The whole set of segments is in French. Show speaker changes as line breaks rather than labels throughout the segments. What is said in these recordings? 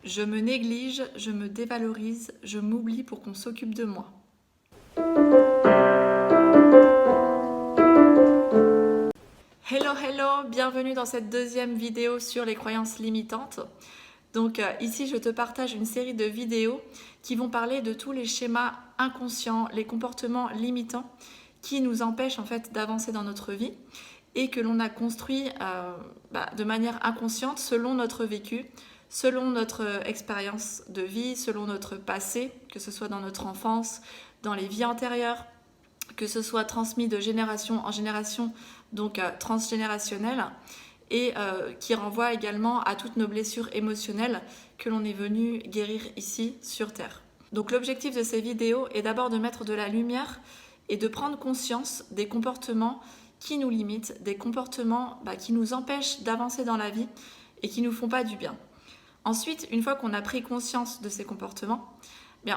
Je me néglige, je me dévalorise, je m'oublie pour qu'on s'occupe de moi. Hello, hello, bienvenue dans cette deuxième vidéo sur les croyances limitantes. Donc ici, je te partage une série de vidéos qui vont parler de tous les schémas inconscients, les comportements limitants qui nous empêchent en fait d'avancer dans notre vie et que l'on a construit de manière inconsciente selon notre vécu, selon notre expérience de vie, selon notre passé, que ce soit dans notre enfance, dans les vies antérieures, que ce soit transmis de génération en génération, donc transgénérationnel, et qui renvoie également à toutes nos blessures émotionnelles que l'on est venu guérir ici sur Terre. Donc l'objectif de ces vidéos est d'abord de mettre de la lumière et de prendre conscience des comportements qui nous limitent, des comportements qui nous empêchent d'avancer dans la vie et qui ne nous font pas du bien. Ensuite, une fois qu'on a pris conscience de ces comportements,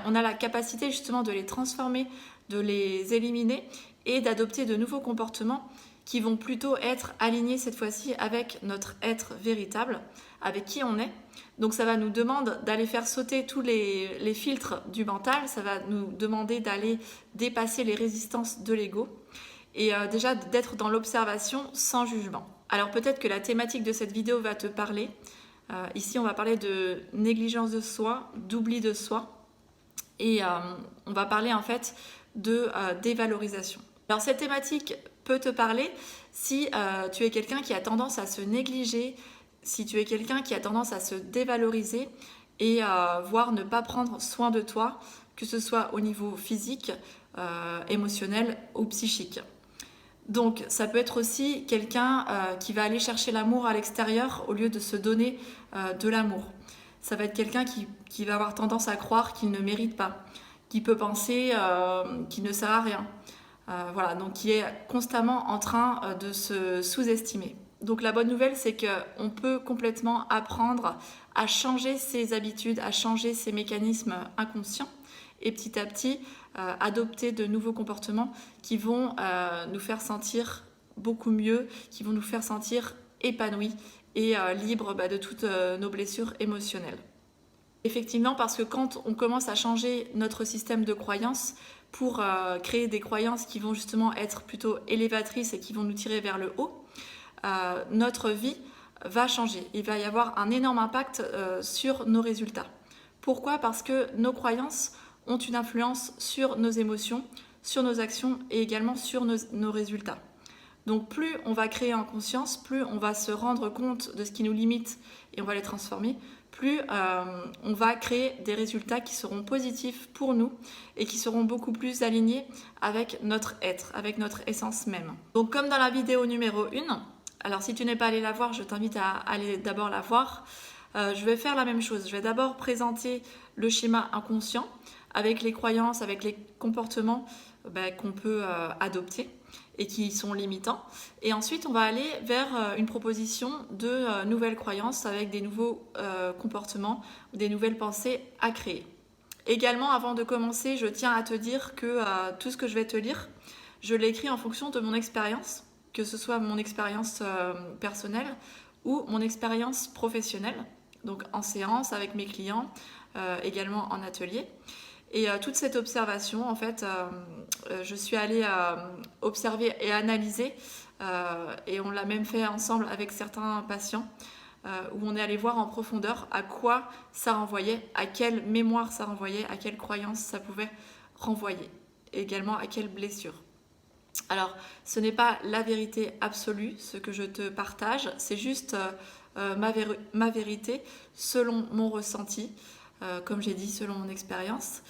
on a la capacité justement de les transformer, de les éliminer et d'adopter de nouveaux comportements qui vont plutôt être alignés cette fois-ci avec notre être véritable, avec qui on est. Donc ça va nous demander d'aller faire sauter tous les filtres du mental, ça va nous demander d'aller dépasser les résistances de l'ego et déjà d'être dans l'observation sans jugement. Alors peut-être que la thématique de cette vidéo va te parler. Ici on va parler de négligence de soi, d'oubli de soi et on va parler en fait de dévalorisation. Alors cette thématique peut te parler si tu es quelqu'un qui a tendance à se négliger, si tu es quelqu'un qui a tendance à se dévaloriser et voire ne pas prendre soin de toi, que ce soit au niveau physique, émotionnel ou psychique. Donc ça peut être aussi quelqu'un qui va aller chercher l'amour à l'extérieur au lieu de se donner de l'amour. Ça va être quelqu'un qui va avoir tendance à croire qu'il ne mérite pas, qui peut penser qu'il ne sert à rien. Voilà, donc qui est constamment en train de se sous-estimer. Donc la bonne nouvelle, c'est qu'on peut complètement apprendre à changer ses habitudes, à changer ses mécanismes inconscients et petit à petit adopter de nouveaux comportements qui vont nous faire sentir beaucoup mieux, qui vont nous faire sentir épanouis et libres de toutes nos blessures émotionnelles. Effectivement, parce que quand on commence à changer notre système de croyances pour créer des croyances qui vont justement être plutôt élévatrices et qui vont nous tirer vers le haut, notre vie va changer. Il va y avoir un énorme impact sur nos résultats. Pourquoi ? Parce que nos croyances ont une influence sur nos émotions, sur nos actions et également sur nos résultats. Donc plus on va créer en conscience, plus on va se rendre compte de ce qui nous limite et on va les transformer, plus on va créer des résultats qui seront positifs pour nous et qui seront beaucoup plus alignés avec notre être, avec notre essence même. Donc comme dans la vidéo numéro 1, alors si tu n'es pas allé la voir, je t'invite à aller d'abord la voir. Je vais faire la même chose, je vais d'abord présenter le schéma inconscient avec les croyances, avec les comportements qu'on peut adopter et qui sont limitants. Et ensuite, on va aller vers une proposition de nouvelles croyances avec des nouveaux comportements, des nouvelles pensées à créer. Également, avant de commencer, je tiens à te dire que tout ce que je vais te lire, je l'ai écrit en fonction de mon expérience, que ce soit mon expérience personnelle ou mon expérience professionnelle, donc en séance avec mes clients, également en atelier. Et toute cette observation, en fait, je suis allée observer et analyser, et on l'a même fait ensemble avec certains patients, où on est allé voir en profondeur à quoi ça renvoyait, à quelle mémoire ça renvoyait, à quelle croyance ça pouvait renvoyer, et également à quelle blessure. Alors, ce n'est pas la vérité absolue, ce que je te partage, c'est juste ma vérité selon mon ressenti, comme j'ai dit, selon mon expérience.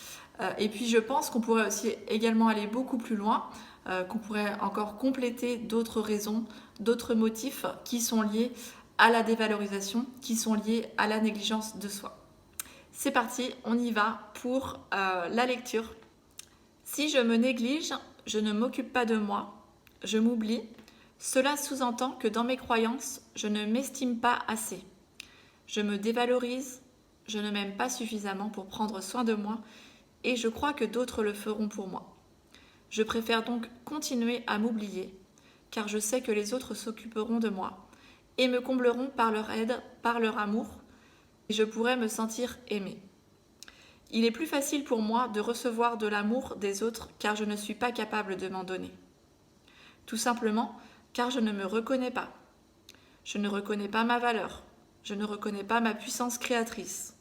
Et puis je pense qu'on pourrait aussi également aller beaucoup plus loin, qu'on pourrait encore compléter d'autres raisons, d'autres motifs qui sont liés à la dévalorisation, qui sont liés à la négligence de soi. C'est parti, on y va pour la lecture. Si je me néglige, je ne m'occupe pas de moi, je m'oublie. Cela sous-entend que dans mes croyances, je ne m'estime pas assez. Je me dévalorise, je ne m'aime pas suffisamment pour prendre soin de moi et je crois que d'autres le feront pour moi. Je préfère donc continuer à m'oublier car je sais que les autres s'occuperont de moi et me combleront par leur aide, par leur amour, et je pourrais me sentir aimée. Il est plus facile pour moi de recevoir de l'amour des autres car je ne suis pas capable de m'en donner. Tout simplement car je ne me reconnais pas. Je ne reconnais pas ma valeur. Je ne reconnais pas ma puissance créatrice.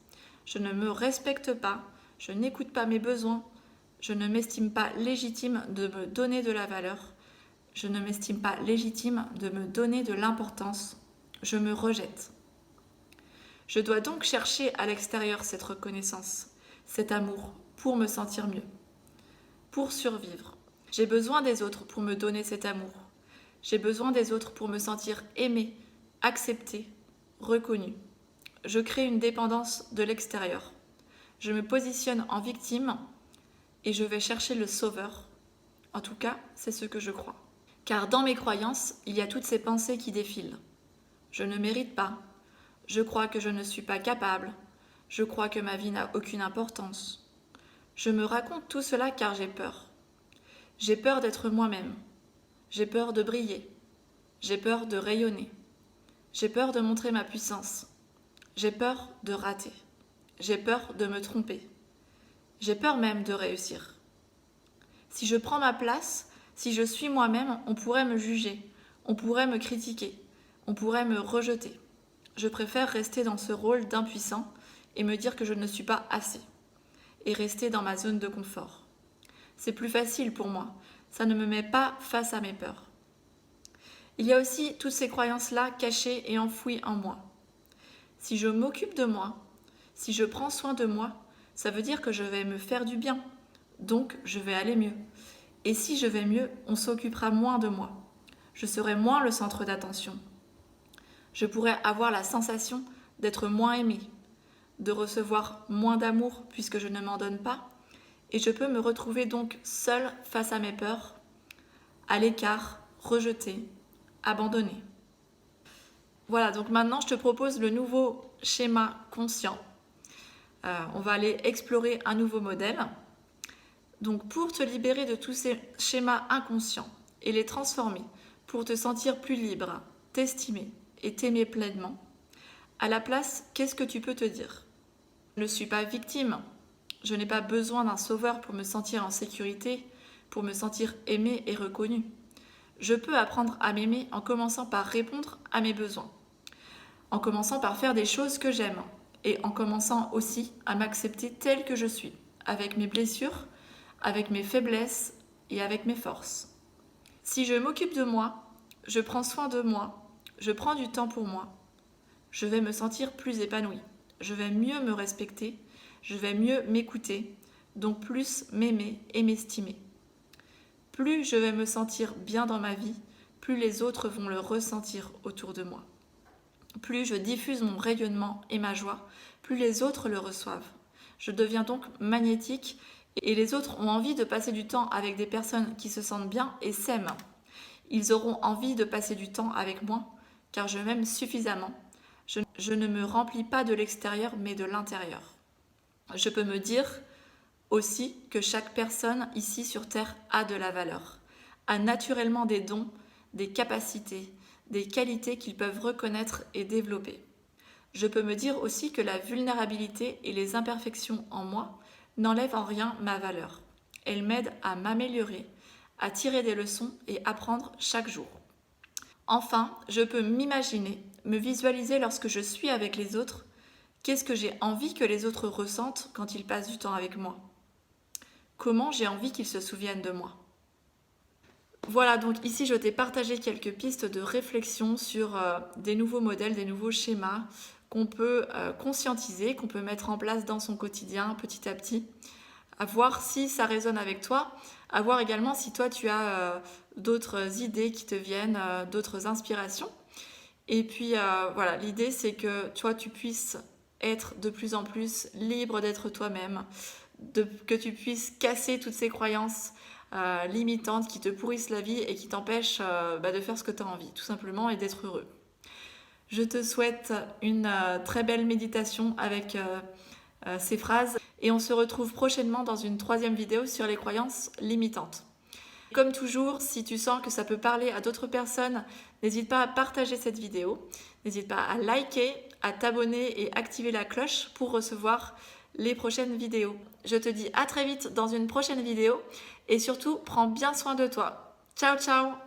Je ne me respecte pas. Je n'écoute pas mes besoins. Je ne m'estime pas légitime de me donner de la valeur. Je ne m'estime pas légitime de me donner de l'importance. Je me rejette. Je dois donc chercher à l'extérieur cette reconnaissance, cet amour, pour me sentir mieux, pour survivre. J'ai besoin des autres pour me donner cet amour. J'ai besoin des autres pour me sentir aimée, acceptée, reconnue. Je crée une dépendance de l'extérieur. Je me positionne en victime et je vais chercher le sauveur. En tout cas, c'est ce que je crois. Car dans mes croyances, il y a toutes ces pensées qui défilent. Je ne mérite pas. Je crois que je ne suis pas capable. Je crois que ma vie n'a aucune importance. Je me raconte tout cela car j'ai peur. J'ai peur d'être moi-même. J'ai peur de briller. J'ai peur de rayonner. J'ai peur de montrer ma puissance. J'ai peur de rater. J'ai peur de me tromper. J'ai peur même de réussir. Si je prends ma place, si je suis moi-même, on pourrait me juger, on pourrait me critiquer, on pourrait me rejeter. Je préfère rester dans ce rôle d'impuissant et me dire que je ne suis pas assez, et rester dans ma zone de confort. C'est plus facile pour moi, ça ne me met pas face à mes peurs. Il y a aussi toutes ces croyances-là cachées et enfouies en moi. Si je m'occupe de moi, si je prends soin de moi, ça veut dire que je vais me faire du bien, donc je vais aller mieux. Et si je vais mieux, on s'occupera moins de moi. Je serai moins le centre d'attention. Je pourrais avoir la sensation d'être moins aimée, de recevoir moins d'amour puisque je ne m'en donne pas, et je peux me retrouver donc seule face à mes peurs, à l'écart, rejetée, abandonnée. Voilà, donc maintenant je te propose le nouveau schéma conscient. On va aller explorer un nouveau modèle. Donc pour te libérer de tous ces schémas inconscients et les transformer, pour te sentir plus libre, t'estimer et t'aimer pleinement, à la place, qu'est-ce que tu peux te dire ? Je ne suis pas victime, je n'ai pas besoin d'un sauveur pour me sentir en sécurité, pour me sentir aimée et reconnue. Je peux apprendre à m'aimer en commençant par répondre à mes besoins, en commençant par faire des choses que j'aime et en commençant aussi à m'accepter telle que je suis, avec mes blessures, avec mes faiblesses et avec mes forces. Si je m'occupe de moi, je prends soin de moi, je prends du temps pour moi, je vais me sentir plus épanouie, je vais mieux me respecter, je vais mieux m'écouter, donc plus m'aimer et m'estimer. Plus je vais me sentir bien dans ma vie, plus les autres vont le ressentir autour de moi. Plus je diffuse mon rayonnement et ma joie, plus les autres le reçoivent. Je deviens donc magnétique et les autres ont envie de passer du temps avec des personnes qui se sentent bien et s'aiment. Ils auront envie de passer du temps avec moi, car je m'aime suffisamment. Je ne me remplis pas de l'extérieur, mais de l'intérieur. Je peux me dire aussi que chaque personne ici sur Terre a de la valeur, a naturellement des dons, des capacités, des qualités qu'ils peuvent reconnaître et développer. Je peux me dire aussi que la vulnérabilité et les imperfections en moi n'enlèvent en rien ma valeur. Elles m'aident à m'améliorer, à tirer des leçons et apprendre chaque jour. Enfin, je peux m'imaginer, me visualiser lorsque je suis avec les autres. Qu'est-ce que j'ai envie que les autres ressentent quand ils passent du temps avec moi ? Comment j'ai envie qu'ils se souviennent de moi ? Voilà, donc ici je t'ai partagé quelques pistes de réflexion sur des nouveaux modèles, des nouveaux schémas qu'on peut conscientiser, qu'on peut mettre en place dans son quotidien petit à petit, à voir si ça résonne avec toi, à voir également si toi tu as d'autres idées qui te viennent, d'autres inspirations. Et puis voilà, l'idée c'est que toi tu puisses être de plus en plus libre d'être toi-même, que tu puisses casser toutes ces croyances limitantes qui te pourrissent la vie et qui t'empêchent de faire ce que tu as envie, tout simplement, et d'être heureux. Je te souhaite une très belle méditation avec ces phrases et on se retrouve prochainement dans une troisième vidéo sur les croyances limitantes. Comme toujours, si tu sens que ça peut parler à d'autres personnes, n'hésite pas à partager cette vidéo, n'hésite pas à liker, à t'abonner et activer la cloche pour recevoir les prochaines vidéos. Je te dis à très vite dans une prochaine vidéo et surtout prends bien soin de toi. Ciao ciao!